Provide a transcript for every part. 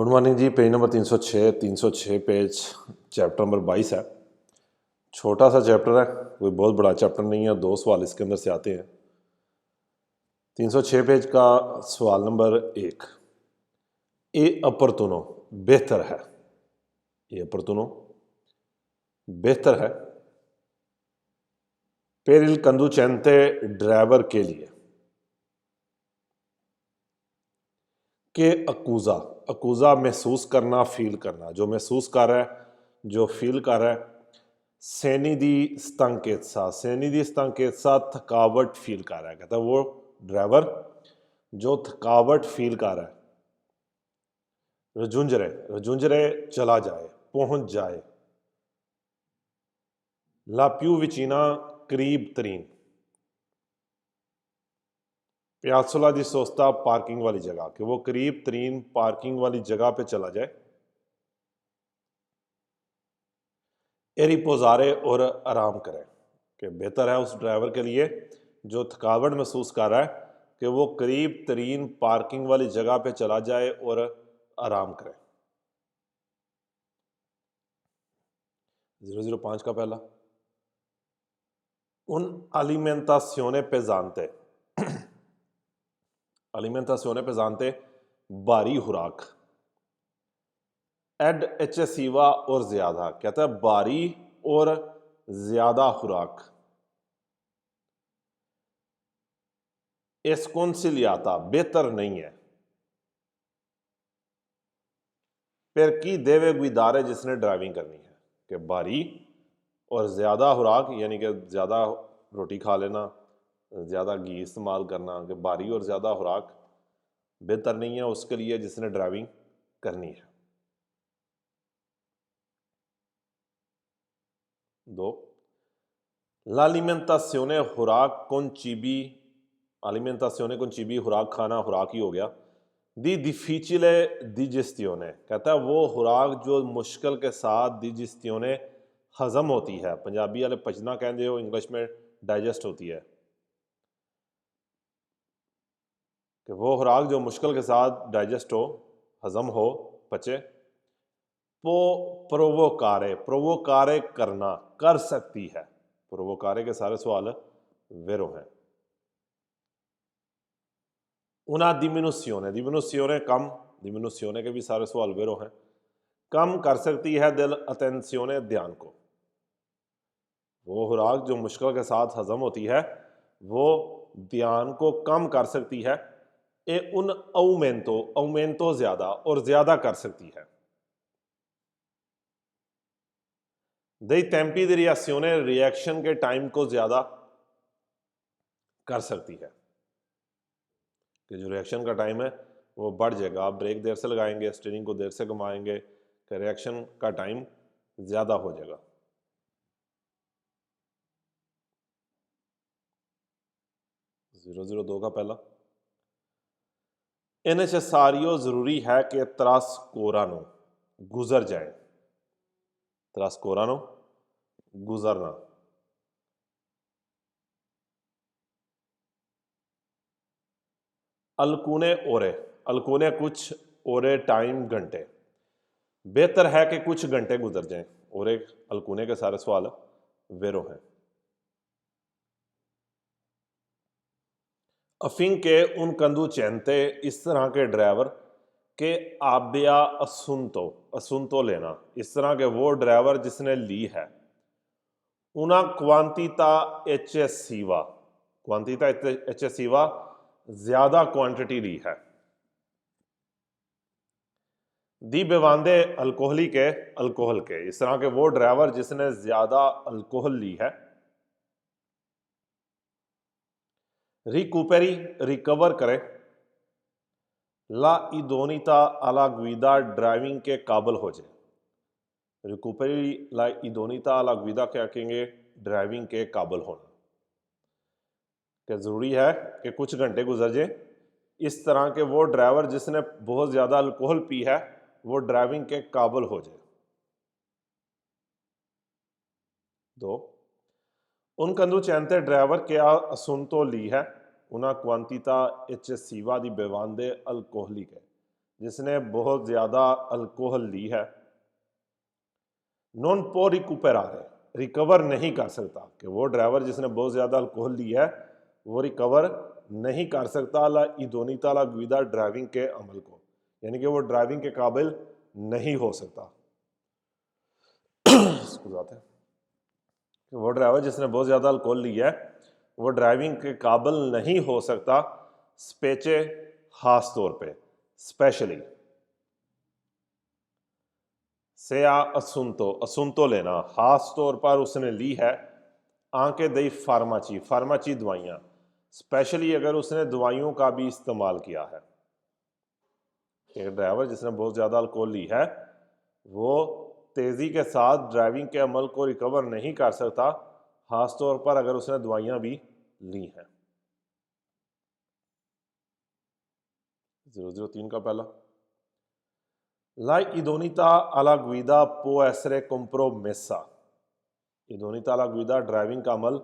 Good morning ji. Page number 306 page chapter number 22 है। छोटा सा चैप्टर है, कोई बहुत बड़ा चैप्टर नहीं है। 2 सवाल इसके अंदर से आते हैं। 306 पेज का सवाल नंबर 1, ए अपर्तुनो बेहतर है। ए अपर्तुनो बेहतर है per il conducente ड्राइवर के लिए के अकूज़ा अकूज़ा महसूस करना, फील करना, जो महसूस कर रहा है, जो फील कर रहा है। सैनी दी stanchezza थकावट फील कर रहा है। कहता है वो ड्राइवर जो थकावट फील कर रहा है। रजुंजरे चला जाए, पहुंच जाए। ला प्यू विचीना करीब तरीन। प्यासोला दी सोस्ता पार्किंग वाली जगह, कि वो करीब तरीन पार्किंग वाली जगह पे चला जाए। ए रिपोजारे और आराम करें, कि बेहतर है उस ड्राइवर के लिए जो थकावट महसूस कर रहा है कि वो करीब तरीन पार्किंग वाली जगह पे चला जाए और आराम करे। 005 का पहला, उन alimentazione pesante alimentazione pesante भारी खुराक, एड एचेसिवा और ज्यादा। कहता है भारी और ज्यादा खुराक। एस्कोंसिलियाता बेहतर नहीं है। फिर की देवे गुदारे जिसने ड्राइविंग करनी है, कि भारी और ज़्यादा खुराक यानी कि ज़्यादा रोटी खा लेना, ज़्यादा घी इस्तेमाल करना, कि भारी और ज़्यादा खुराक बेहतर नहीं है उसके लिए जिसने ड्राइविंग करनी है। 2, l'alimentazione खुराक कोंचिबी, alimentazione कोंचिबी खुराक खाना, खुराक ही हो गया। दी डिफिचिले डिजेस्टियोने, कहता है वो खुराक जो मुश्किल के साथ डिजेस्टियोने हजम होती है। पंजाबी वाले पचना कहते हो, इंग्लिश में डाइजेस्ट होती है। कि वो खुराक जो मुश्किल के साथ डाइजेस्ट हो, हजम हो, पचे। वो प्रोवोकारे करना, कर सकती है। प्रोवोकारे के सारे सवाल वेरो हैं। उना डिमिनुसियोने कम, डिमिनुसियोने के भी सारे सवाल वेरो हैं। कम कर सकती है दिल अटेंसियोने ध्यान को। वो खुराक जो मुश्किल के साथ हजम होती है वो ध्यान को कम कर सकती है। ए उन औमेंतो ज्यादा, और ज्यादा कर सकती है। दई टेम्पी दी रिएक्शने रिएक्शन के टाइम को ज्यादा कर सकती है। कि जो रिएक्शन का टाइम है वो बढ़ जाएगा। आप ब्रेक देर से लगाएंगे, स्टीयरिंग को देर से घुमाएंगे, कि रिएक्शन का टाइम ज्यादा हो जाएगा। 002 का पहला, ए नेसेसारियो जरूरी है कि त्रासकोरानो गुजर जाए। त्रासकोरानो गुजरना। अलकुने ओरे, अलकुने कुछ, ओरे टाइम घंटे। बेहतर है कि कुछ घंटे गुजर जाएं। ओरे अलकुने के सारे सवाल वेरो हैं। अफिंग के उन कंदू चैनते, इस तरह के ड्राइवर के आब्या असुनतो लेना, इस तरह के वो ड्राइवर जिसने ली है। उना क्वांटिता एचेसिवा ज्यादा क्वांटिटी ली है। दी बेवांदे अल्कोहली के, अल्कोहल के, इस तरह के वो ड्राइवर जिसने ज्यादा अल्कोहल ली है। रिकूपेरी रिकवर करे। ला इदोनिता अला गुइदा ड्राइविंग के काबिल हो जाए। रिकूपेरी ला इदोनिता अला गुइदा क्या कहेंगे? ड्राइविंग के काबिल होना। क्या जरूरी है कि कुछ घंटे गुजर जाए। इस तरह के वो ड्राइवर जिसने बहुत ज्यादा अल्कोहल पी है वो ड्राइविंग के काबिल हो जाए। 2, उन कंदुचेंते ड्राइवर के असुनतो ली है। उना क्वांटिता एचेसिवा दी बेवांदे अल्कोहली के, जिसने बहुत ज़्यादा अल्कोहल ली है, नॉन पो रिकूपरारे, रिकवर नहीं कर सकता, कि वो ड्राइवर जिसने बहुत ज़्यादा अल्कोहल ली है वो रिकवर नहीं कर सकता ला इदोनिता ला गुइदा ड्राइविंग के अमल को, यानी कि वो ड्राइविंग के काबिल नहीं हो सकता। वो ड्राइवर जिसने बहुत ज़्यादा अल्कोहल ली है वो ड्राइविंग के काबिल नहीं हो सकता, स्पेचे खास तौर पे, स्पेशली। से आ असुनतो, असुनतो लेना, खास तौर पर उसने ली है, आंके दई फार्माची, फार्माची दवाइयाँ, स्पेशली अगर उसने दवाइयों का भी इस्तेमाल किया है। एक ड्राइवर जिसने बहुत ज़्यादा अल्कोहल ली है वो तेज़ी के साथ ड्राइविंग के अमल को रिकवर नहीं कर सकता, खास तौर पर अगर उसने दवाइयाँ भी ली हैं। 003 का पहला, La idoneità alla guida può essere compromessa। इदोनिता alla guida driving का अमल,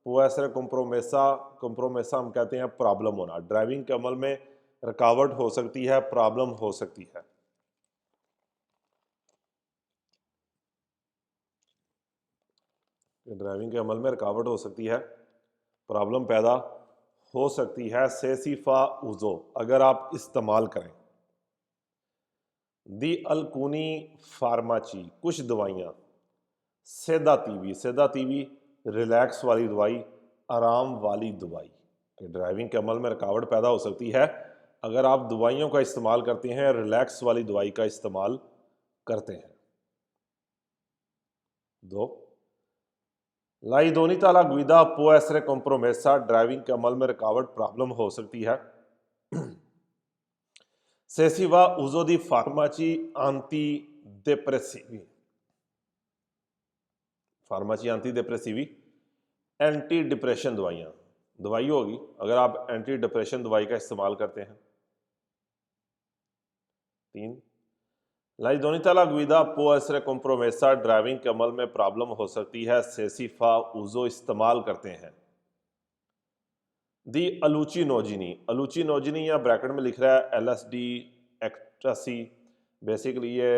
può essere compromessa, compromessa हम कहते हैं प्रॉब्लम होना, ड्राइविंग के अमल में रुकावट हो सकती है, प्रॉब्लम हो सकती है। ड्राइविंग के अमल में रुकावट हो सकती है, प्रॉब्लम पैदा हो सकती है, से सिफा उजो, अगर आप इस्तेमाल करें, दी अलकूनी फार्माची, कुछ दवाइयाँ, सेदातीवी, सेदातीवी रिलैक्स वाली दवाई, आराम वाली दवाई, कि ड्राइविंग के अमल में रुकावट पैदा हो सकती है अगर आप दवाइयों का इस्तेमाल करते हैं, रिलैक्स वाली दवाई का इस्तेमाल करते हैं। 2, ला idoneità alla guida può essere compromessa, driving के अमल में रुकावट प्रॉब्लम हो सकती है, से सिवा uso di farmaci antidepressivi, फार्माची एंटी एंटी डिप्रेशन दवाइयाँ, दवाई होगी अगर आप एंटी डिप्रेशन दवाई का इस्तेमाल करते हैं। 3, La idoneità alla guida può essere compromessa, driving के अमल में प्रॉब्लम हो सकती है, से सिफा उजो इस्तेमाल करते हैं, दी अलूचिनोजिनी, अलूचिनोजिनी या ब्रैकेट में लिख रहा है LSD, एक्टासी, बेसिकली ये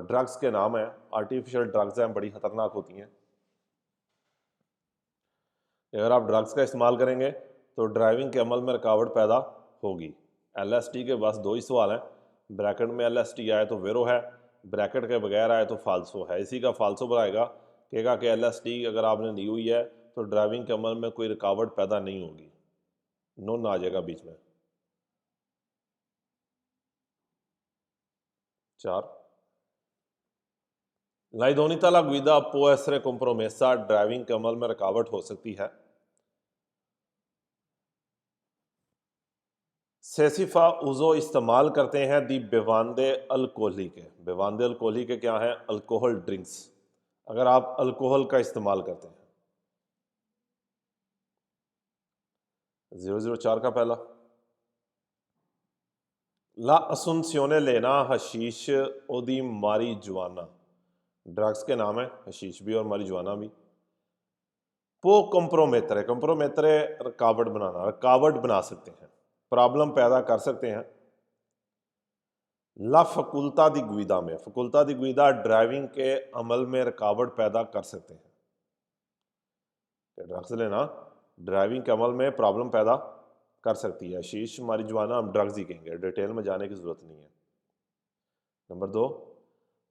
ड्रग्स के नाम है, आर्टिफिशियल ड्रग्स हैं, बड़ी खतरनाक होती हैं। अगर आप ड्रग्स का इस्तेमाल करेंगे तो ड्राइविंग के अमल में रुकावट पैदा होगी। LSD के बस 2 ही सवाल हैं, ब्रैकेट में LSD आए तो वेरो है, ब्रैकेट के बगैर आए तो फाल्सो है। इसी का फाल्सो बनाएगा, कहेगा कि LSD अगर आपने ली हुई है तो ड्राइविंग के अमल में कोई रुकावट पैदा नहीं होगी, नॉन आ जाएगा बीच में। 4, La idoneità alla guida può essere compromessa, driving के अमल में रुकावट हो सकती है, सेसिफा उजो इस्तेमाल करते हैं, दी बेवांदे अल्कोहली के, बेवांदे अल्कोहली के क्या हैं, अल्कोहल ड्रिंक्स, अगर आप अल्कोहल का इस्तेमाल करते हैं। 004 का पहला, ला असुनसियोने लेना हशीश ओदी मारी जुआना, ड्रग्स के नाम है, हशीश भी और मारी जुआना भी। पो कंप्रोमेतरे, कंप्रोमेतरे रुकावट बनाना, रुकावट बना सकते हैं, प्रॉब्लम पैदा कर सकते हैं। ला फकुलता दी गुइदा में, फकुलता दी गुइदा ड्राइविंग के अमल में रुकावट पैदा कर सकते हैं, ड्रग्स लेना ड्राइविंग के अमल में प्रॉब्लम पैदा कर सकती है। शीश मारिजुआना हम ड्रग्स ही कहेंगे, डिटेल में जाने की जरूरत नहीं है। नंबर 2,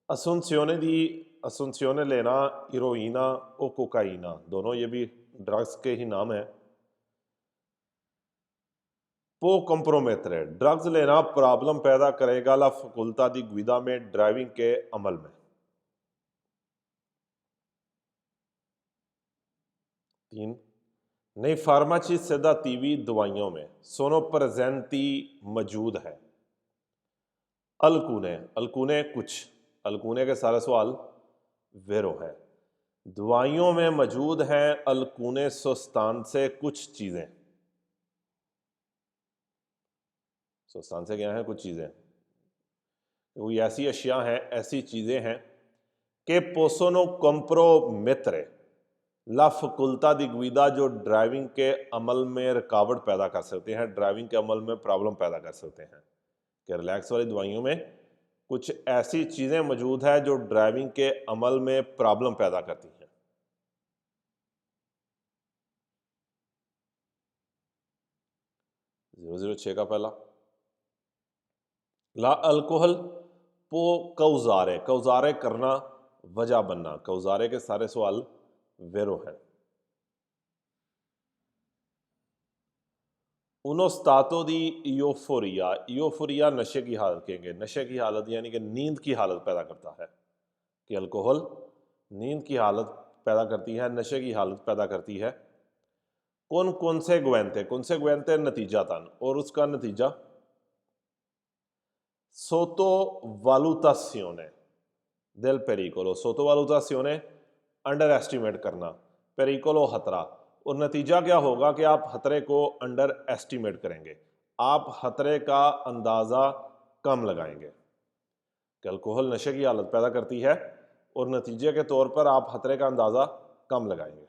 असुनसियोने लेना हीरोइना और कोकाइना, दोनों ये भी ड्रग्स के ही नाम है। पो कंप्रोमेतरे, ड्रग्स लेना प्रॉब्लम पैदा करेगा ला फकुलता दी गुइदा में, ड्राइविंग के अमल में। 3, नई फार्माची सेदातीवी दवाइयों में सोनोप्रेजेंटी मौजूद है, अलकूने, अलकूने कुछ, अलकूने के सारे सवाल वेरो है, दवाइयों में मौजूद हैं अलकूने सुस्तान से कुछ चीज़ें, सुस्तान से क्या है, कुछ चीज़ें, कोई ऐसी अशिया हैं, ऐसी चीज़ें हैं कि पोसोनो कंप्रोमेत्रे ला फकुलता दी गुइदा, जो ड्राइविंग के अमल में रुकावट पैदा कर सकते हैं, ड्राइविंग के अमल में प्रॉब्लम पैदा कर सकते हैं। कि रिलैक्स वाली दवाइयों में कुछ ऐसी चीज़ें मौजूद है जो ड्राइविंग के अमल में प्रॉब्लम पैदा करती हैं। 006 का पहला, ला अल्कोहल पो कौजारे करना, वजह बनना। कौजारे के सारे सवाल वेरो हैं। उनो स्तातो दी यूफोरिया, यूफोरिया नशे की हालत कहेंगे। नशे की हालत यानी कि नींद की हालत पैदा करता है, कि अल्कोहल नींद की हालत पैदा करती है, नशे की हालत पैदा करती है। कौन कौन से गुएंते नतीजा तन, और उसका नतीजा सोतो वालुतासियोने del pericolo, सोतोवालुतासियोने अंडर एस्टिमेट करना, पेरिकोलो खतरा, और नतीजा क्या होगा कि आप खतरे को अंडर एस्टिमेट करेंगे, आप खतरे का अंदाज़ा कम लगाएंगे। कि अल्कोहल नशे की हालत पैदा करती है और नतीजे के तौर पर आप खतरे का अंदाज़ा कम लगाएंगे।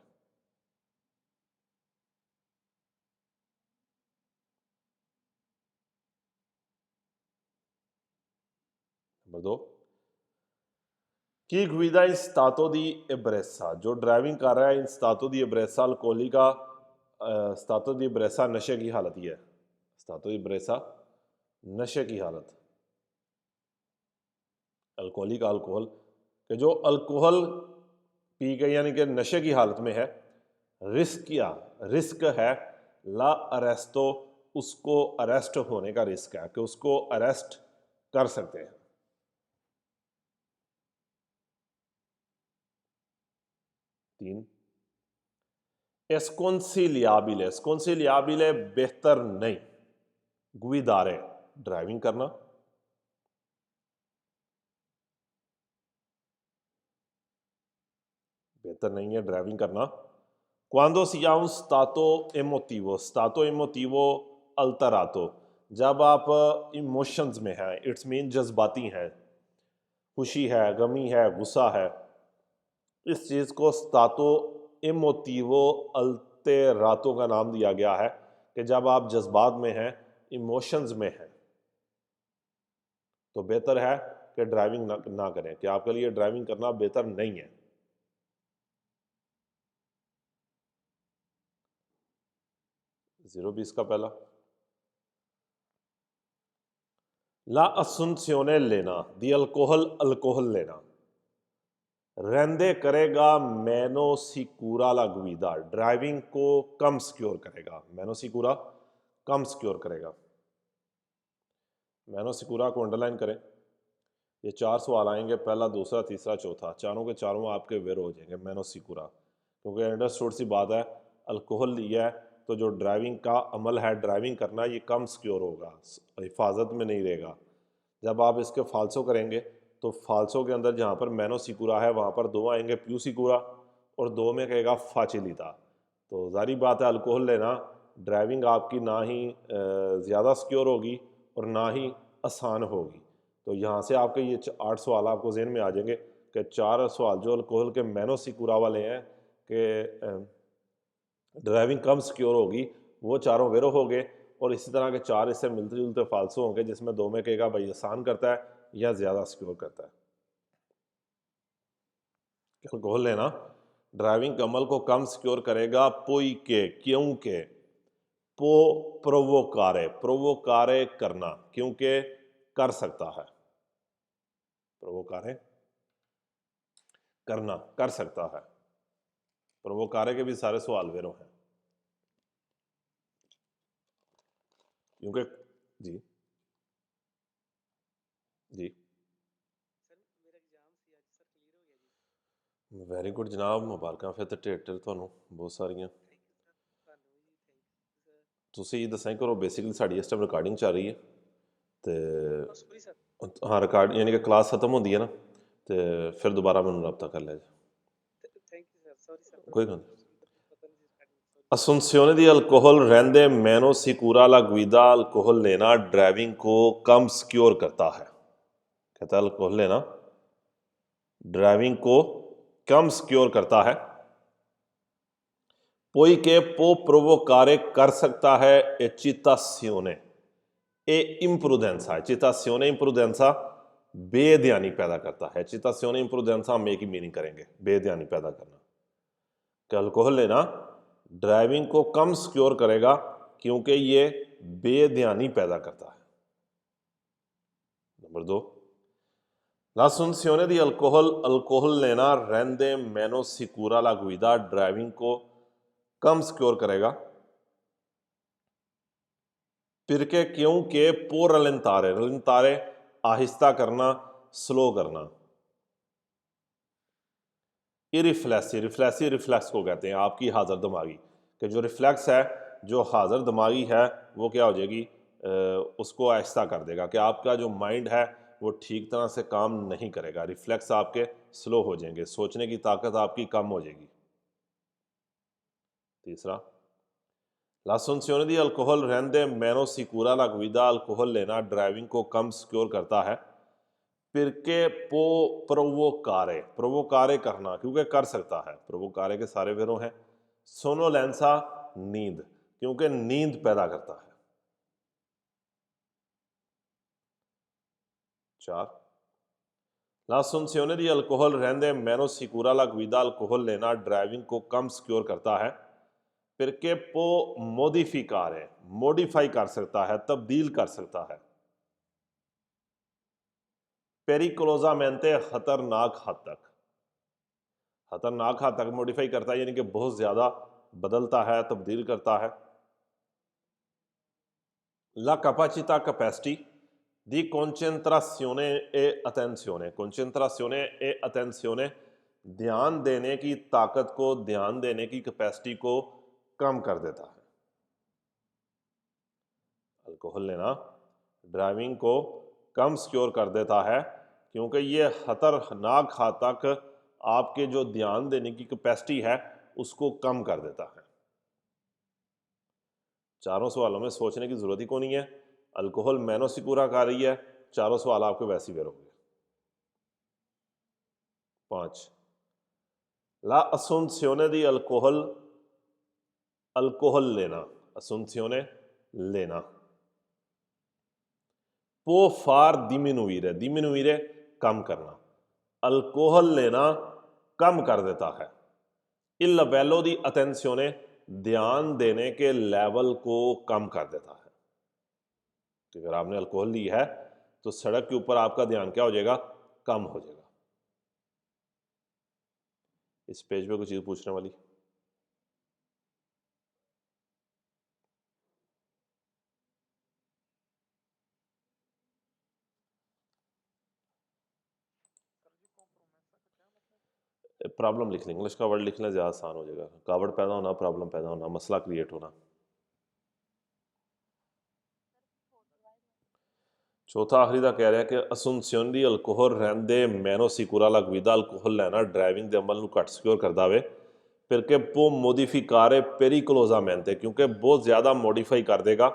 नंबर 2, कि गुइदा इन स्तातो दी एब्रेसा, जो ड्राइविंग कर रहा है इन स्तातो दी एब्रेसा अल्कोहलिका, स्तातो दी एब्रेसा नशे की हालत ही है, स्तातो दी एब्रेसा नशे की हालत, अल्कोहलिका अल्कोहल, कि जो अल्कोहल पी के यानी कि नशे की हालत में है, रिस्क है ला अरेस्टो, उसको अरेस्ट होने का रिस्क है, कि उसको अरेस्ट कर सकते हैं। 3, एस्कोंसिलियाबिले बेहतर नहीं, गुइदारे ड्राइविंग करना, बेहतर नहीं है ड्राइविंग करना। क्वांदो सियाउं स्तातो इमोटिवो अल्तरातो, जब आप इमोशंस में हैं, इट्स मीन जज्बाती हैं, खुशी है, गमी है, गुस्सा है, इस चीज़ को स्तातो इमोटिवो अल्तेरातो का नाम दिया गया है, कि जब आप जज्बात में हैं, इमोशंस में हैं, तो बेहतर है कि ड्राइविंग ना करें, कि आपके लिए ड्राइविंग करना बेहतर नहीं है। 020 का पहला, ला असुंसियोने लेना, दी अल्कोहल लेना, रेंदे करेगा मेनोसिकुरा ला गुइदा, ड्राइविंग को कम सिक्योर करेगा, मेनोसिकुरा कम सिक्योर करेगा। मेनोसिकुरा को अंडरलाइन करें। ये 4 सवाल आएंगे, पहला, दूसरा, तीसरा, चौथा, चारों के चारों आपके वेरो हो जाएंगे मेनोसिकुरा, क्योंकि अंडरस्टूड सी बात है, अल्कोहल लिया है तो जो ड्राइविंग का अमल है, ड्राइविंग करना, ये कम सिक्योर होगा, हिफाजत में नहीं रहेगा। जब आप इसके फालसो करेंगे तो फालसो के अंदर जहाँ पर मेनोसिकुरा है वहाँ पर 2 आएंगे प्यूसिकुरा, और 2 में कहेगा फाचिलिता। तो जारी बात है, अल्कोहल लेना ड्राइविंग आपकी ना ही ज़्यादा सिक्योर होगी और ना ही आसान होगी। तो यहाँ से आपके ये 8 सवाल आपको ज़हन में आ जाएंगे, कि 4 सवाल जो अल्कोहल के मेनोसिकुरा वाले हैं, कि ड्राइविंग कम सिक्योर होगी, वो चारों वेरो हो गए, और इसी तरह के 4 इससे मिलते जुलते फालसो होंगे, जिसमें 2 में कहेगा भाई आसान करता है या ज़्यादा सिक्योर करता है। अल्कोहल लेना ड्राइविंग के अमल को कम सिक्योर करेगा, पोई के, क्योंकि, पो प्रोवोकारे करना, क्योंकि कर सकता है, प्रोवोकारे करना, कर सकता है। प्रोवोकारे के भी सारे सवाल वेरो हैं, क्योंकि जी जी वेरी गुड जनाब, मुबारक फिर तो ढेर ਤੁਹਾਨੂੰ बहुत सारियां। ਤੁਸੀਂ ਦੱਸਾਂ ਕਰੋ, बेसिकली ਸਾਡੀ ਇਸ ਟਾਈਮ ਰਿਕਾਰਡਿੰਗ ਚੱਲ ਰਹੀ ਹੈ ਤੇ ਹਾਂ ਰਿਕਾਰਡ ਯਾਨੀ ਕਿ ਕਲਾਸ ਖਤਮ ਹੁੰਦੀ ਹੈ ਨਾ, ਤੇ ਫਿਰ ਦੁਬਾਰਾ ਮੈਨੂੰ ਰਾਬਤਾ ਕਰ ਲਿਆ ਜੀ। ਕੋਈ ਗੱਲ ਨਹੀਂ। Asunción di alcohol rende menos segura la guida, alcohol लेना ड्राइविंग को कम सिक्योर करता है, कहता है अल्कोहल लेना ड्राइविंग को कम सिक्योर करता है। पोई के पो प्रोवोकारे कर सकता है एचितासियोने, ए इम्प्रूडेंसा है, चितासियोने इम्प्रूडेंसा बेध्यानी पैदा करता है। चितासियोने इम्प्रूडेंसा हम एक ही मीनिंग करेंगे, बेध्यानी पैदा करना। कि अल्कोहल लेना ड्राइविंग को कम सिक्योर करेगा क्योंकि ये बेध्यानी पैदा करता है। नंबर 2, l'assunzione di अल्कोहल लेना रेंदे मेनो सिक्योरा ला गुइदा ड्राइविंग को कम सिक्योर करेगा पिरके क्योंकि पो रलिंतारे आहिस्ता करना, स्लो करना। रिफ्लेक्सी रिफ्लेक्स को कहते हैं आपकी हाजिर दिमागी, कि जो रिफ्लेक्स है, जो हाजिर दिमागी है वो क्या हो जाएगी, उसको आहिस्ता कर देगा, कि आपका जो माइंड है वो ठीक तरह से काम नहीं करेगा, रिफ्लेक्स आपके स्लो हो जाएंगे, सोचने की ताकत आपकी कम हो जाएगी। तीसरा, l'assunzione di अल्कोहल रेंदे मेनो सिक्योरा ला गुइदा अल्कोहल लेना ड्राइविंग को कम सिक्योर करता है पिरके पो प्रोवोकारे करना, क्योंकि कर सकता है, प्रोवोकारे के सारे वेरों हैं। सोनोलेंसा नींद, क्योंकि नींद पैदा करता है। 4, l'assunzione di अल्कोहल रेंदे मेनो सिक्योरा ला गुइदा अल्कोहल लेना ड्राइविंग को कम सिक्योर करता है पिरके पो मॉडिफाई कर सकता है, तब्दील कर सकता है। पेरिकुलोजामेंटे खतरनाक हद तक मॉडिफाई करता है, यानी कि बहुत ज्यादा बदलता है, तब्दील करता है। ला कैपेसिटा कैपेसिटी दी concentrazione e attenzione ध्यान देने की ताकत को, ध्यान देने की कैपेसिटी को कम कर देता है। अल्कोहल लेना ड्राइविंग को कम सिक्योर कर देता है क्योंकि ये खतरनाक हद तक आपके जो ध्यान देने की कैपेसिटी है उसको कम कर देता है। चारों सवालों में सोचने की जरूरत ही को नहीं है, अल्कोहल मेनो सिक्योरा कर रही है, चारों सवाल आपके वैसे ही वेर होंगे। 5, ला assunzione di अल्कोहल लेना, assunzione लेना पो फार डिमिनुire कम करना, अल्कोहल लेना कम कर देता है। il livello di attenzione ध्यान देने के लेवल को कम कर देता है। कि अगर आपने अल्कोहल ली है तो सड़क के ऊपर आपका ध्यान क्या हो जाएगा, कम हो जाएगा। इस पेज पे कुछ चीज पूछने वाली, प्रॉब्लम लिख लें, इंग्लिश का वर्ड लिखना ज़्यादा आसान हो जाएगा। कावड़ पैदा होना, प्रॉब्लम पैदा होना, मसला क्रिएट होना। चौथा आखिरी का कह रहा है कि assunzione di अल्कोहल रैंदे मैनो सिक्योरा ला गुइदा अल्कोहल लेना ड्राइविंग के अमल ਨੂੰ ਘੱਟ ਸਿਕਿਉਰ ਕਰਦਾ ਵੇ perché può modificare pericolosamente, क्योंकि बहुत ज़्यादा मॉडिफाई कर देगा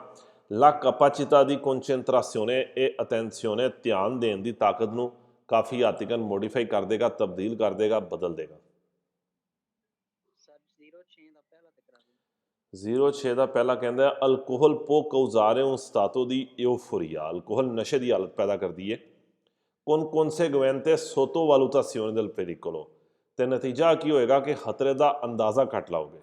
ला capacità di concentrazione e attenzione ध्यान देने की ताकत ਨੂੰ काफ़ी हद तक मॉडिफाई कर देगा, तब्दील कर देगा, बदल देगा। 0,6 ਦਾ ਪਹਿਲਾ ਕਹਿੰਦਾ ਅਲਕੋਹਲ ਪੋ ਕਾਉਜ਼ਾਰੇ un stato di euforia, alcohol ਨਸ਼ੇ ਦੀ ਹਾਲਤ ਪੈਦਾ ਕਰਦੀ ਹੈ। con conseguente sottovalutazione del pericolo, ਤੇ ਨਤੀਜਾ ਕੀ ਹੋਏਗਾ ਕਿ ਖਤਰੇ ਦਾ ਅੰਦਾਜ਼ਾ ਘੱਟ ਲਾਓਗੇ।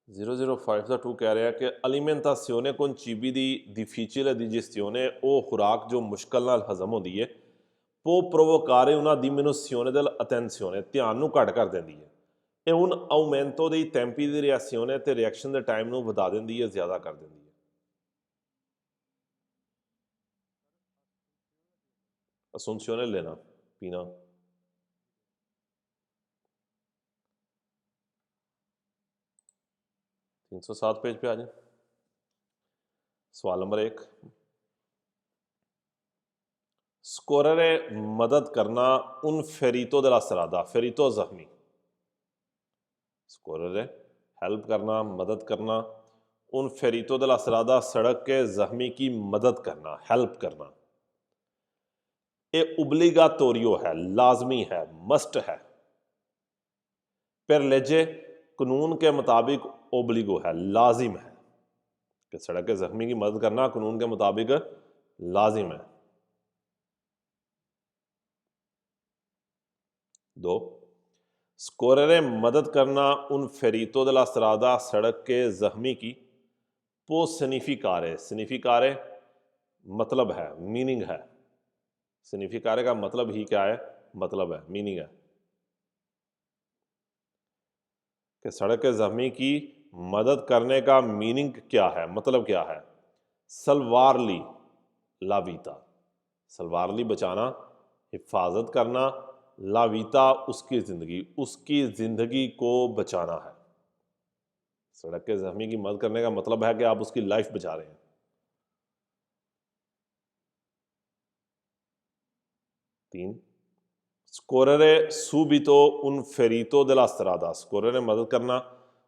005 ਦਾ 2 ਕਹਿ ਰਿਹਾ ਕਿ alimentazione con cibi di difficile digestione, ਉਹ ਖੁਰਾਕ ਜੋ ਮੁਸ਼ਕਲ ਨਾਲ ਹਜ਼ਮ ਹੁੰਦੀ ਹੈ। può provocare una diminuzione dell'attenzione, ਧਿਆਨ ਨੂੰ ਘੱਟ ਕਰ ਦਿੰਦੀ ਹੈ। ਇਹ un aumento dei tempi di reazione ਤੇ ਰਿਐਕਸ਼ਨ ਦੇ ਟਾਈਮ ਨੂੰ ਵਧਾ ਦਿੰਦੀ ਹੈ, ਜ਼ਿਆਦਾ ਕਰ ਦਿੰਦੀ ਹੈ। assunzione लेना, पीना। 307 पेज पे आ जाए। सवाल नंबर 1, स्कोररे मदद करना उन फेरितो दला सरादा, फेरितो जख्मी, स्कोररे हेल्प करना, मदद करना, उन फेरितो दला सरादा सड़क के जख्मी की मदद करना, हेल्प करना। ये उबलीगातोरियो है, लाजमी है, मस्ट है। पर लेजे कानून के मुताबिक ओब्लिगो है, लाजिम है कि सड़क के जख्मी की मदद करना कानून के मुताबिक लाजिम है। 2 स्कोररे मदद करना उन फेरीतो दला स्त्रादा सड़क के जख्मी की पो सिग्निफिकारे, सिग्निफिकारे मतलब है, मीनिंग है। सिग्निफिकारे का मतलब ही क्या है, मतलब है, मीनिंग है कि सड़क के जख्मी की मदद करने का मीनिंग क्या है, मतलब क्या है। सलवारली लावीता, सलवारली बचाना, हिफाजत करना, लावीता उसकी जिंदगी को बचाना है। सड़क के जख्मी की मदद करने का मतलब है कि आप उसकी लाइफ बचा रहे हैं। 3 स्कोररे सूबितो उन फेरीतो दला स्त्रादा, स्कोररे मदद करना,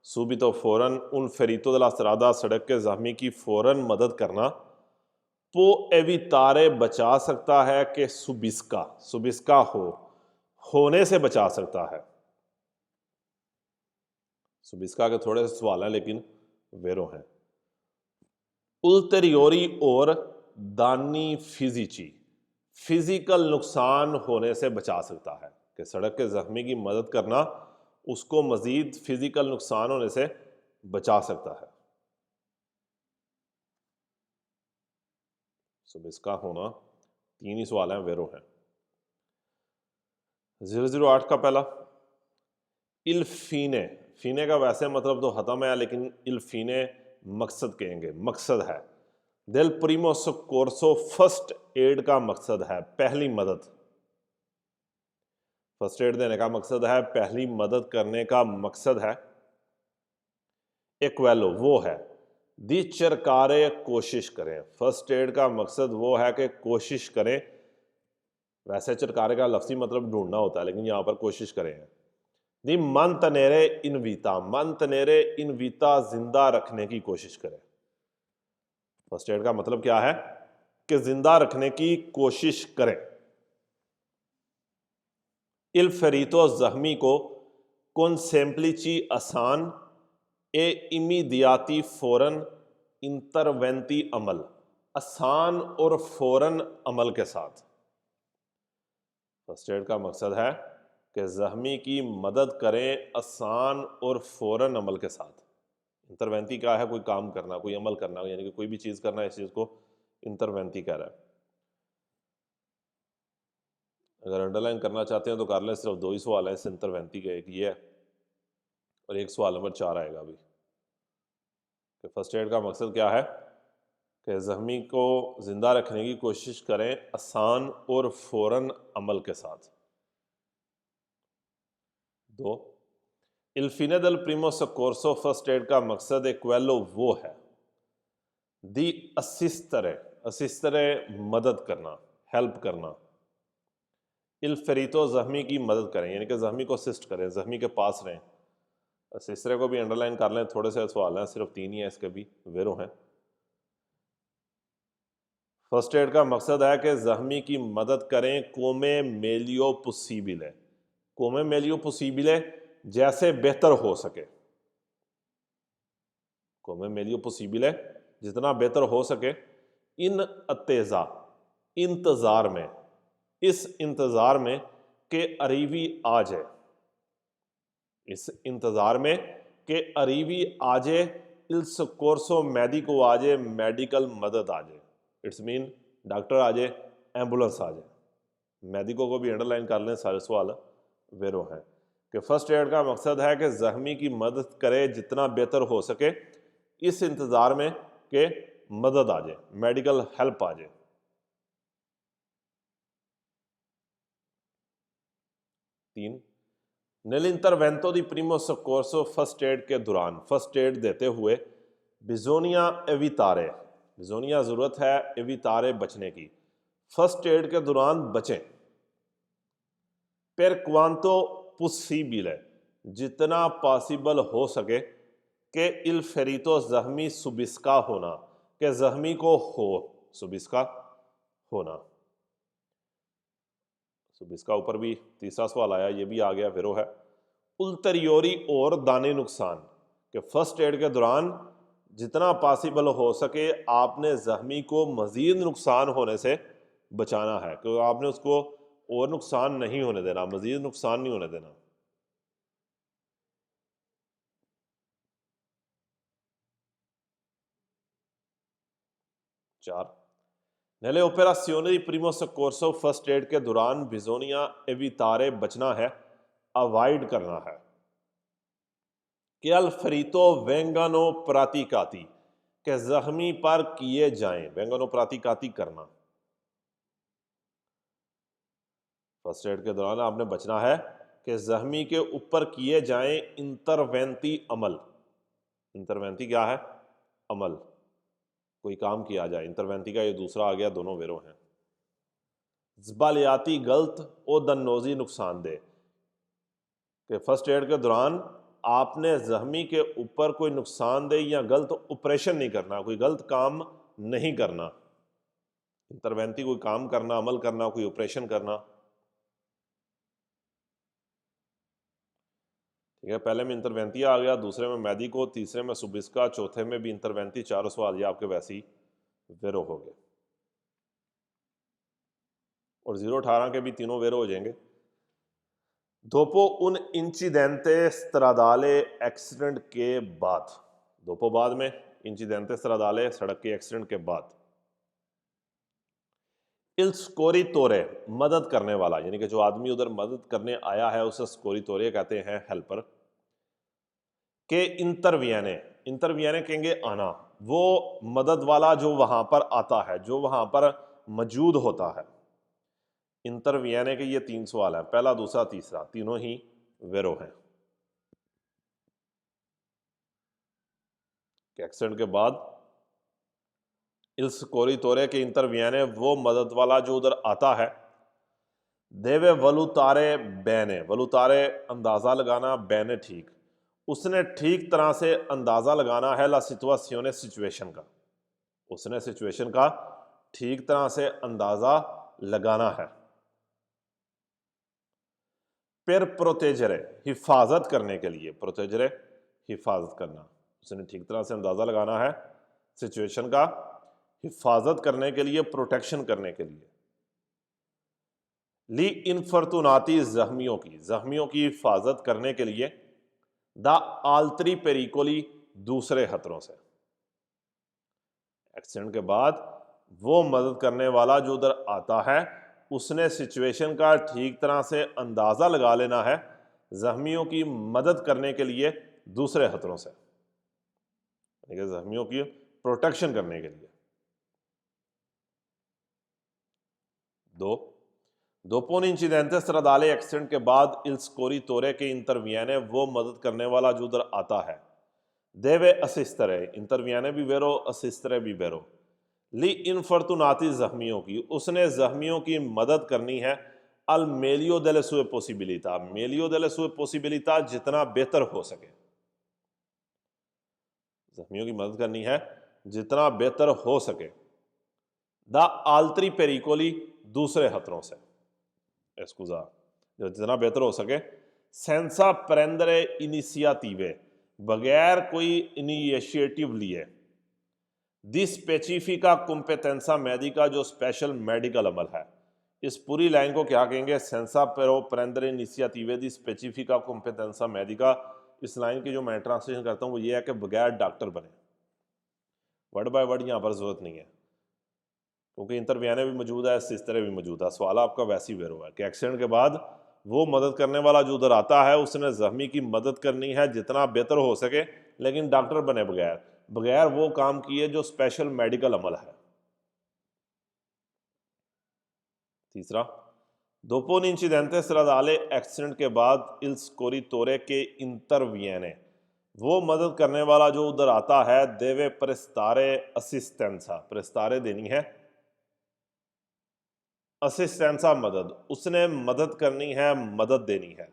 सूबितो फौरन, उन फेरीतो दला स्त्रादा सड़क के जख्मी की फौरन मदद करना, पो एवितारे बचा सकता है कि सुबिस्का, सुबिस्का होने से बचा सकता है। सुबिस्का के थोड़े से सवाल हैं लेकिन वेरो हैं। उल्टेरियोरी और दानी फिजिची, फिजिकल नुकसान होने से बचा सकता है कि सड़क के जख्मी की मदद करना उसको मजीद फिजिकल नुकसान होने से बचा सकता है। सुबिस्का होना 3 ही सवाल हैं, वेरो हैं। 008 का पहला इल्फीने, फीने का वैसे मतलब तो खत्म है लेकिन इल्फीने मकसद कहेंगे, मकसद है। दिल प्रीमो सोकोर्सो फर्स्ट एड का मकसद है पहली मदद, फर्स्ट एड देने का मकसद है, पहली मदद करने का मकसद है। एक्वेलो वो है, दी चरकारे कोशिश करें, फर्स्ट एड का मकसद वो है कि कोशिश करें। वैसे चरकारे का लफ्जी मतलब ढूंढना होता है लेकिन यहां पर कोशिश करें। दी मन तनेरे इनवीता, मन तनेरे इनवीता जिंदा रखने की कोशिश करें। फर्स्ट एड का मतलब क्या है कि जिंदा रखने की कोशिश करें। इल फेरीतो जख्मी को कॉन्सेम्प्लिची आसान ए इमीदियाती फौरन इंटरवेंती अमल, आसान और फौरन अमल के साथ। फर्स्ट एड का मकसद है कि जख्मी की मदद करें आसान और फौरन अमल के साथ। इंटरवेंती क्या है, कोई काम करना, कोई अमल करना, यानी कि कोई भी चीज़ करना, इस चीज़ को इंटरवेंती कह रहा है। अगर अंडरलाइन करना चाहते हैं तो कर लें, सिर्फ 2 ही सवाल हैं इस इंटरवेंती के, एक ये है और एक सवाल नंबर 4 आएगा अभी कि फर्स्ट एड का मकसद क्या है कि जख्मी को जिंदा रखने की कोशिश करें आसान और फौरन अमल के साथ। 2 इल्फिने दल प्रीमो सोकोर्सो फर्स्ट एड का मकसद एक्वेलो वो है, दी असिस्तरे, असिस्तरे मदद करना, हेल्प करना, इल फेरीतो जख्मी की मदद करें यानी कि जख्मी को असिस्ट करें, जख्मी के पास रहें। असिस्तरे को भी अंडरलाइन कर लें, थोड़े से सवाल हैं, सिर्फ 3 ही हैं, इसके भी वेरो हैं। फर्स्ट एड का मकसद है कि जख्मी की मदद करें कोमे मेलियो पोसीबिले, कोमे मेलियो पोसीबिले जैसे बेहतर हो सके, कोमे मेलियो पोसीबिले जितना बेहतर हो सके। इन अतेजा, इंतज़ार में, इस इंतज़ार में कि अरीवी आ जाए, इस इंतज़ार में कि अरीवी आ जाए, इल सोकोर्सो मेडिको आ जाए, मेडिकल मदद आ जाए, इट्स मीन डॉक्टर आ जाए, एम्बुलेंस आ जाए। मेडिको को भी अंडरलाइन कर लें, सारे सवाल वेरो हैं कि फर्स्ट एड का मकसद है कि जख्मी की मदद करे जितना बेहतर हो सके, इस इंतज़ार में कि मदद आ जाए, मेडिकल हेल्प आ जाए। 3 नेलिंटरवेंतो दी प्रीमो सोकोर्सो फर्स्ट एड के दौरान, फर्स्ट एड देते हुए बिजोनिया एवितारे, बिजोनिया ज़रूरत है एवितारे बचने की, फर्स्ट एड के दौरान बचें। पर क्वांतो पुसीबिल है, जितना पॉसिबल हो सके कि इल फेरीतो जख्मी सुबिस्का होना, कि जख्मी को हो, सुबिस्का होना। सुबिस्का ऊपर भी तीसरा सवाल आया, ये भी आ गया, वेरो है। उल्टेरियोरी और दानी नुकसान कि फर्स्ट एड के दौरान जितना पॉसिबल हो सके आपने जख्मी को मजीद नुकसान होने से बचाना है, क्योंकि आपने उसको और नुकसान नहीं होने देना, मजीद नुकसान नहीं होने देना। चार, nelle operazioni di primo soccorso first aid के दौरान बिजोनिया एवितारे बचना है, अवॉइड करना है। कि अल फरीतो वेंगानो प्रातिकाती के जख्मी पर किए जाएं, वेंगानो प्रातिकाती करना। फर्स्ट एड के दौरान आपने बचना है कि जख्मी के ऊपर किए जाएं इंटरवेंती अमल। इंटरवेंती क्या है? अमल, कोई काम किया जाए। इंटरवेंती का ये दूसरा आ गया, दोनों वेरो हैं। जबालियाती गलत और दन्नोजी नुकसानदेह कि फर्स्ट एड के दौरान आपने जख्मी के ऊपर कोई नुकसानदेह या गलत ऑपरेशन नहीं करना, कोई गलत काम नहीं करना। इंटरवेंटी कोई काम करना, अमल करना, कोई ऑपरेशन करना। ठीक है, पहले में इंटरवेंटी आ गया, दूसरे में मेडिको, तीसरे में सुबिस्का, चौथे में भी इंटरवेंटी। चारों सवाल ये आपके वैसे ही वेरो हो गए और 0-18 के भी तीनों वेरो हो जाएंगे। दोपो उन इंसिडेंटे स्ट्रादाले एक्सीडेंट के बाद, दोपो बाद में, इंसिडेंटे स्ट्रादाले सड़क के एक्सीडेंट के बाद। इल स्कोरी तोरे मदद करने वाला, यानी कि जो आदमी उधर मदद करने आया है उसे स्कोरी तोरे कहते हैं, हेल्पर। के इंटरवियने, इंटरवियने कहेंगे आना, वो मदद वाला जो वहां पर आता है, जो वहां पर मौजूद होता है। इंटरवियने के ये 3 सवाल है, पहला, दूसरा, तीसरा, तीनों ही वेरो हैं। एक्सीडेंट के बाद इल स्कोरी तोरे के इंटरवियने, वो मदद वाला जो उधर आता है। देवे वलुतारे बैने, वलुतारे अंदाजा लगाना, बैने ठीक, उसने ठीक तरह से अंदाजा लगाना है ला सिचुएशन, सिचुएशन का, उसने सिचुएशन का ठीक तरह से अंदाजा लगाना है। फिर प्रोटेजरे हिफाजत करने के लिए, प्रोटेजरे हिफाजत करना, उसने ठीक तरह से अंदाजा लगाना है सिचुएशन का, हिफाजत करने के लिए, प्रोटेक्शन करने के लिए। ली इनफर्तुनाती जख्मियों की हिफाजत करने के लिए। द आल्तरी पेरिकोली दूसरे खतरों से। एक्सीडेंट के बाद वो मदद करने वाला जो उधर आता है उसने सिचुएशन का ठीक तरह से अंदाजा लगा लेना है जख्मियों की मदद करने के लिए दूसरे खतरों से, जख्मियों की प्रोटेक्शन करने के लिए। दो, दोपो इंसिडेंटे स्ट्रादाले एक्सीडेंट के बाद इल स्कोरी तोरे के इंटरवियने, वो मदद करने वाला जो उधर आता है। देवे असिस्तरे, इंटरवियने भी वेरो, असिस्तरे भी वेरो। ली इनफर्तुनाती जख्मियों की, उसने जख्मियों की मदद करनी है। अल मेलियो देले सुए पॉसिबिलिटा, मेलियो देले सुए पॉसिबिलिटा, जितना बेहतर हो सके, जख्मियों की मदद करनी है जितना बेहतर हो सके। द आल्तरी पेरिकोली दूसरे खतरों से, एक्सकुजा, जो जितना बेहतर हो सके। सेंसा प्रेंदरे इनिशियाटिवे, बगैर कोई इनिशिएटिव लिए। दी स्पेसिफिका कॉम्पिटेंसा मेडिका, जो स्पेशल मेडिकल अमल है। इस पूरी लाइन को क्या कहेंगे? सेंसा पेरो प्रेंदरे इनिशियाटिवे दी स्पेसिफिका कॉम्पिटेंसा मेडिका। इस लाइन की जो मैं ट्रांसलेशन करता हूँ वो ये है कि बगैर डॉक्टर बने, वर्ड बाय वर्ड यहाँ पर जरूरत नहीं है, क्योंकि इंटरव्यूने भी मौजूद है, इस तरह भी मौजूद है। सवाल आपका वैसे ही वेरो है कि एक्सीडेंट के बाद वो मदद करने वाला जो उधर आता है उसने जख्मी की मदद करनी है जितना बेहतर हो सके, लेकिन डॉक्टर बने बगैर, बगैर वो काम किए जो स्पेशल मेडिकल अमल है। तीसरा, दोपो इंसिडेंटे स्ट्रादाले एक्सीडेंट के बाद इल स्कोरी तोरे के इंटरवियने, वो मदद करने वाला जो उधर आता है। देवे प्रेस्तारे असिस्टेंसा, प्रेस्तारे देनी है, असिस्टेंसा मदद, उसने मदद करनी है, मदद देनी है।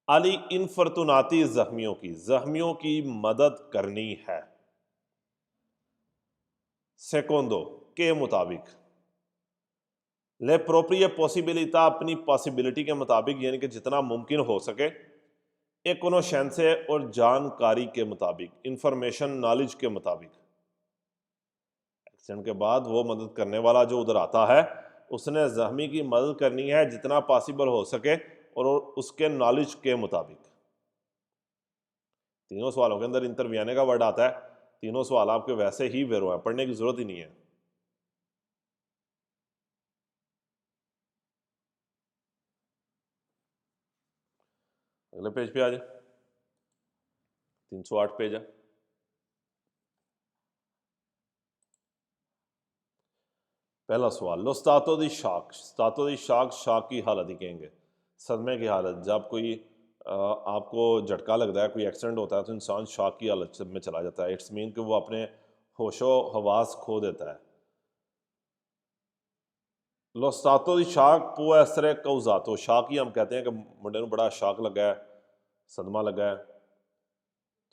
अली इनफर्तुनाती जख्मियों की मदद करनी है। सेकोंदो के मुताबिक। ले प्रोप्रिय पॉसिबिलिटा अपनी पॉसिबिलिटी के मुताबिक यानी कि जितना मुमकिन हो सके, एक कोनोशेंसे और जानकारी के मुताबिक, इंफॉर्मेशन नॉलेज के मुताबिक। एक्सीडेंट के बाद वो मदद करने वाला जो उधर आता है उसने जख्मी की मदद करनी है जितना पॉसिबल हो सके और उसके नॉलेज के मुताबिक। तीनों सवालों के अंदर इंटरव्यूने का वर्ड आता है। तीनों सवाल आपके वैसे ही वेरो हैं, पढ़ने की जरूरत ही नहीं है। अगले पेज पे आ जाए, 308 पेज है। पहला सवाल, लो स्टातो दी शाक। स्टातो दी शाक, शाक की हालत ही कहेंगे, सदमे की हालत। जब कोई आपको झटका लगता है, कोई एक्सीडेंट होता है तो इंसान शाक की हालत में चला जाता है। इट्स मीन कि वो अपने होशो हवास खो देता है। लो स्टातो दी शाक पो एसरे कौजातो। शाक ही हम कहते हैं कि मुंडे ਨੂੰ बड़ा शाक लगा है, सदमा लगा है,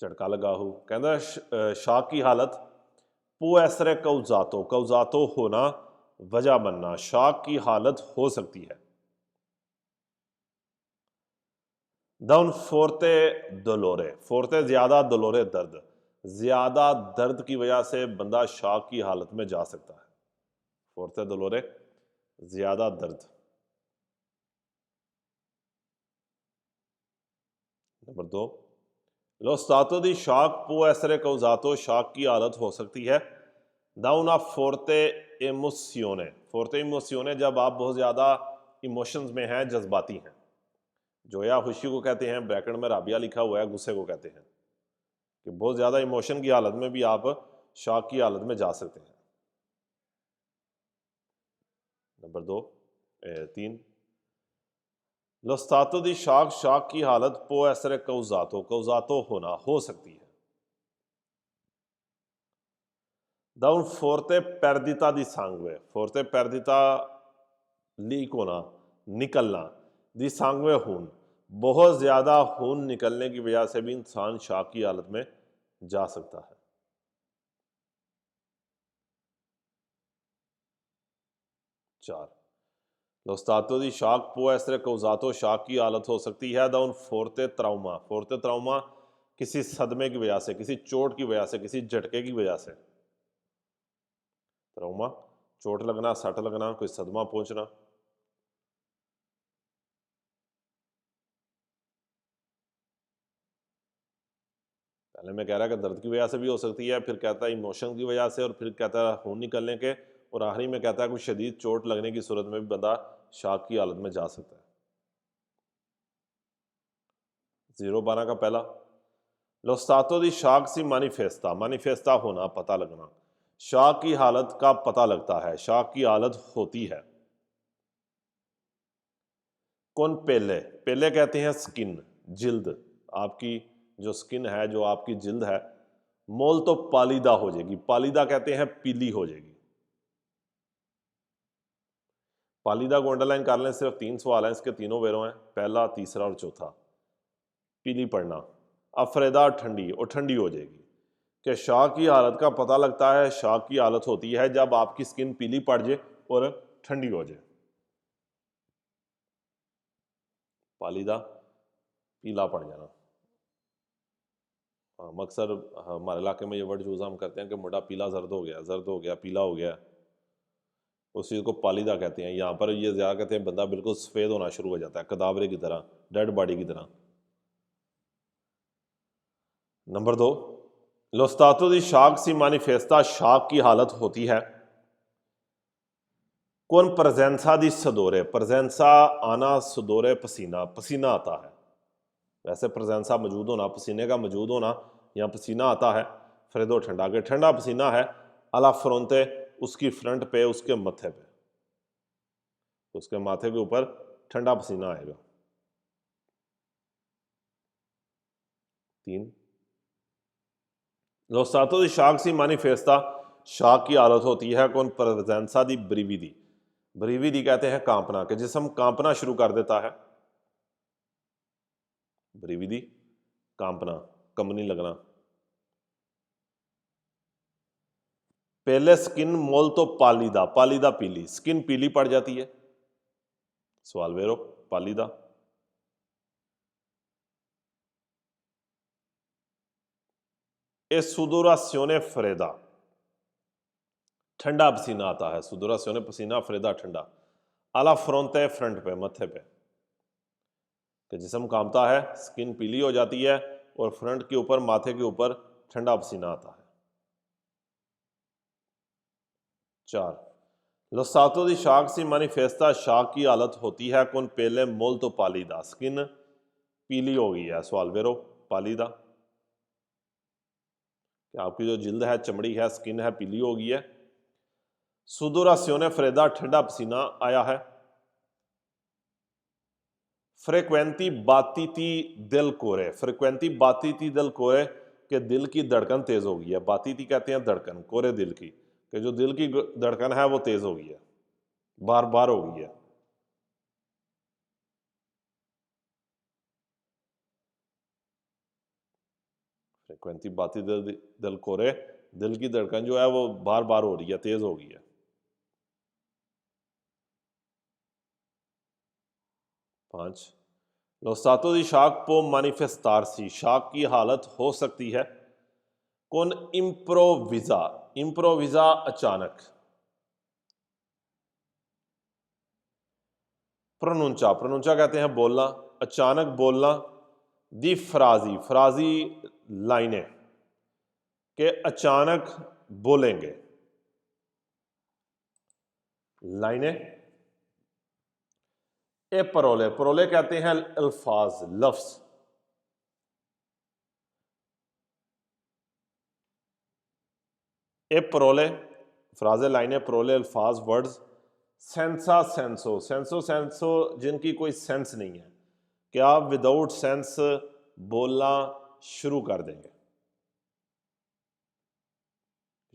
झटका लगा हो। कहता है शाक की हालत पो एसरे कौजातो। कौजातो होना, वजह बनना। शाक की हालत हो सकती है। दाउन फोर्ते दलोरे। फोर्ते ज्यादा, दलोरे दर्द। ज्यादा दर्द की वजह से बंदा शाक की हालत में जा सकता है। फोर्ते दलोरे, ज्यादा दर्द। नंबर 2, लो स्टातो दी शाक पो एसरे कौजातो। शाक की हालत हो सकती है da una forte emozione। forte emozione जब आप बहुत ज़्यादा इमोशंस में हैं, जज्बाती हैं। जोया खुशी को कहते हैं, ब्रैकेट में राबिया लिखा हुआ है, गुस्से को कहते हैं। कि बहुत ज़्यादा इमोशन की हालत में भी आप शॉक की हालत में जा सकते हैं। नंबर 2, 3, लो स्टातो दी शॉक। शॉक की हालत पो एसरे कौजातो। कौजातो होना, हो सकती है। da un forte perdita di sangue। forte perdita leak होना, निकलना। दी सांगवे खून, बहुत ज़्यादा खून निकलने की वजह से भी इंसान शॉक की हालत में जा सकता है। 4, लो स्टातो दी शॉक पो एसरे कौजातो। शॉक की हालत हो सकती है da un forte trauma। फोर्ते ट्राउमा किसी सदमे की वजह से, किसी चोट की वजह से, किसी झटके की वजह से। ट्राउमा, चोट लगना, सट लगना, कोई सदमा पहुंचना। पहले मैं कह रहा कि दर्द की वजह से भी हो सकती है, फिर कहता है इमोशन की वजह से, और फिर कहता है खून निकलने के, और आखिरी में कहता है कोई शदीद चोट लगने की सूरत में भी बंदा शॉक की हालत में जा सकता है। 0-12 का पहला, लो स्टातो दी शॉक सी मानिफेस्टा। मानिफेस्टा होना, पता लगना। शॉक की हालत का पता लगता है, शॉक की हालत होती है। कौन पेले। पेले कहते हैं स्किन, जिल्द। आपकी जो स्किन है, जो आपकी जिल्द है, मोल तो पालीदा हो जाएगी। पालीदा कहते हैं पीली हो जाएगी। पालीदा को अंडरलाइन कर लें, सिर्फ 3 सवाल हैं, इसके तीनों वेरों हैं, पहला, तीसरा और चौथा। पीली पड़ना, अफरेदा ठंडी, और ठंडी हो जाएगी। कि शॉक की हालत का पता लगता है, शॉक की हालत होती है जब आपकी स्किन पीली पड़ जाए और ठंडी हो जाए। पालीदा, पीला पड़ जाना। हाँ, अक्सर हमारे इलाके में ये वर्ड यूज़ हम करते हैं कि मुंडा पीला जर्द हो गया, जर्द हो गया, पीला हो गया। उस चीज़ को पालीदा कहते हैं। यहाँ पर ये ज़्यादा कहते हैं बंदा बिल्कुल सफ़ेद होना शुरू हो जाता है, कदावरे की तरह, डेड बॉडी की तरह। नंबर 2, लो स्टातो दी शॉक सी मानिफेस्टा। शॉक की हालत होती है कौन प्रजेंसा दी सदोरे। प्रजेंसा आना, सदोरे पसीना, पसीना आता है। वैसे प्रजेंसा मौजूद होना, पसीने का मौजूद होना, यहाँ पसीना आता है। फ्रेदो ठंडा, के ठंडा पसीना है अला फ्रोंते, उसकी फ्रंट पे, उसके मत्थे पे, उसके माथे के ऊपर ठंडा पसीना आएगा। 3, लो स्टातो दी शॉक सी मानिफेस्टा। शॉक की हालत होती है कौन प्रजेंसा दी ब्रीविदी। ब्रीविदी कहते हैं कांपना, कि जिसम कांपना शुरू कर देता है। ब्रीविदी, कांपना, कंबनी लगना। पहले स्किन मोल तो पालीदा, पालीदा पीली, स्किन पीली पड़ जाती है। सवाल vero, pallida. E sudorazione fredda, ठंडा पसीना आता है, सुदूरासियोने पसीना फ्रेदा ठंडा, आला फ्रंट है, फ्रंट पे, मत्थे पे, कि जिस्म कांपता है, स्किन पीली हो जाती है और फ्रंट के ऊपर, माथे के ऊपर ठंडा पसीना आता है। 4 lo stato di shock si manifesta, shock की हालत होती है con pelle molto pallida, skin पीली हो गई है, सवाल वेरो पालीदा, कि आपकी जो जिल्द है, चमड़ी है, स्किन है, पीली हो गई है। सुदूरासियोने फ्रेदा, ठंडा पसीना आया है। फ्रिक्वेंटी बातीती दिल कोरे, फ्रिक्वेंटी बातीती दिल कोरे, के दिल की धड़कन तेज हो गई है। बातीती कहते हैं धड़कन, कोरे दिल की, कि जो दिल की धड़कन है वो तेज हो गई है, बार बार हो गई है। फ्रिक्वेंटी बाती दिल कोरे, दिल की धड़कन जो है वो बार बार हो रही है, तेज हो गई है। 5 lo stato di shock può manifestarsi, shock की हालत हो सकती है con improvvisa, improvvisa अचानक। प्रोनुंचा, प्रोनुंचा कहते हैं बोलना, अचानक बोलना। दी फ्राजी, फ्राजी लाइनें, के अचानक बोलेंगे, लाइनें। ए परोले, परोले कहते हैं अल्फाज, लफ्ज। ए परोले, फ्राजे, लाइनें, परोले, अल्फाज, वर्ड्स। सेंसा सेंसो, सेंसो सेंसो जिनकी कोई सेंस नहीं है, कि आप विदाउट सेंस बोलना शुरू कर देंगे।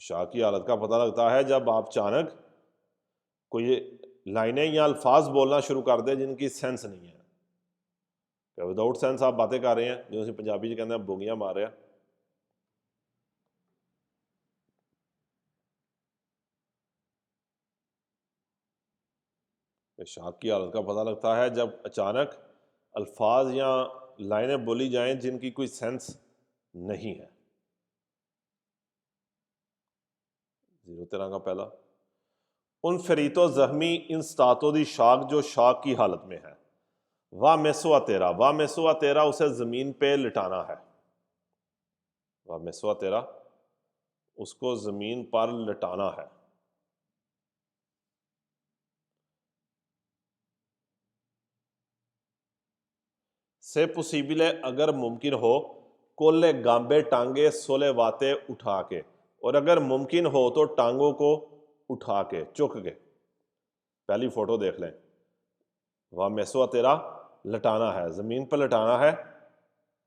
शॉक की हालत का पता लगता है जब आप अचानक कोई लाइनें या अल्फाज बोलना शुरू कर दे जिनकी सेंस नहीं है, कि विदाउट सेंस आप बातें कर रहे हैं, जो ਅਸੀਂ पंजाबी च कहते हैं बोगियां मार रहे हैं। शॉक की हालत का पता लगता है जब अचानक अल्फाज या लाइनें बोली जाएं जिनकी कोई सेंस नहीं है। 0 का पहला, उन फरीतो जख्मी इन स्तातो दी शॉक, जो शॉक की हालत में है। वाह मेसुआ तेरा, वाह मेसुआ तेरा, उसे जमीन पे लिटाना है। वाह मेसुआ तेरा, उसको जमीन पर लिटाना है। से पुसीबिले, अगर मुमकिन हो, कोले गांबे टांगे सोले वाते उठा के, और अगर मुमकिन हो तो टांगों को उठा के, चुक के। पहली फोटो देख लें, वह मेसुआ तेरा लटाना है, जमीन पर लटाना है,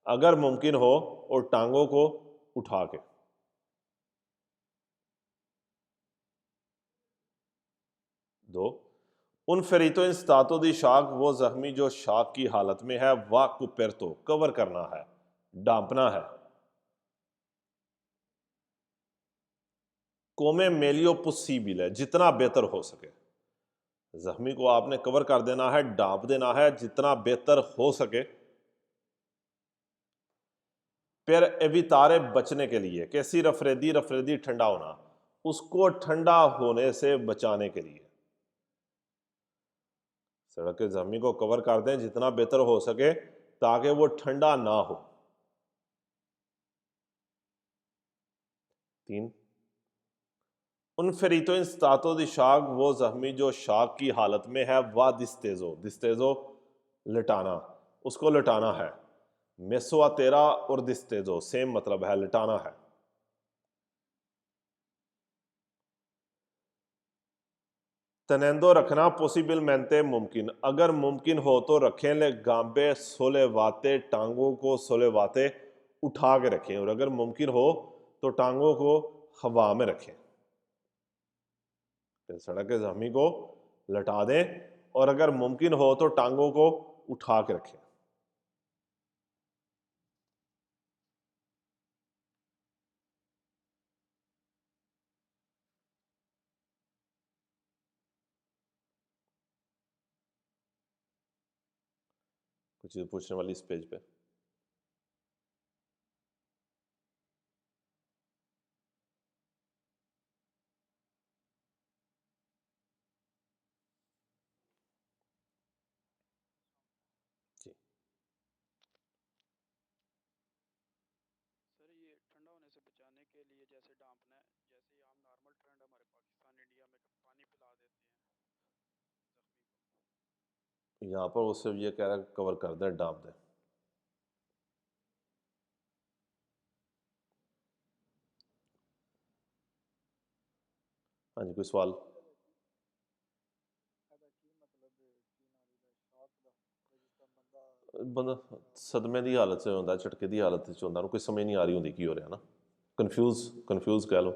अगर मुमकिन हो और टांगों को उठा के। 2 उन फेरितो इन स्तातो दी शाक, वो जख्मी जो शाक की हालत में है, वाह कुपेरतो, कवर करना है, डांपना है। कोमे मेलियो पुसीबिल है, जितना बेहतर हो सके, जख्मी को आपने कवर कर देना है, डांप देना है, जितना बेहतर हो सके। फिर एवितारे, बचने के लिए, कैसी रफरेदी, रफरेदी ठंडा होना, उसको ठंडा होने से बचाने के लिए। सड़क के जख्मी को कवर कर दें जितना बेहतर हो सके, ताकि वो ठंडा ना हो। 3 उन फेरितो इन स्तातो दी शाक, वो जख्मी जो शाक की हालत में है, वाह दिस्तेजो, दिस्तेजो लिटाना, उसको लिटाना है। मेसुआ तेरा और दिस्तेजो सेम मतलब है, लिटाना है। तनेंदो, रखना, पॉसिबल मेंते, मुमकिन, अगर मुमकिन हो तो रखें, ले गांबे सोले वाते, टांगों को सोले वाते उठा के रखें, और अगर मुमकिन हो तो टांगों को हवा में रखें। सड़क के जख्मी को लटा दें और अगर मुमकिन हो तो टांगों को उठा के रखें। कोई चीज़ पूछने वाली इस पेज पे? जी। सर ये ठंडा होने से बचाने के लिए जैसे डांपना है, जैसे ही आम नॉर्मल ट्रेंड हमारे पाकिस्तान इंडिया में कि पानी पिला देते हैं जख्मी को। यहाँ पर वो सिर्फ ये कह रहा है कवर कर दें, डांप दें। हाँ जी, कोई सवाल? बंदा सदमे की हालत से होंदा, झटके की हालत च होंदा, कोई समझ नहीं आ रही होंदी की हो रहा ना, कन्फ्यूज़ कह लो।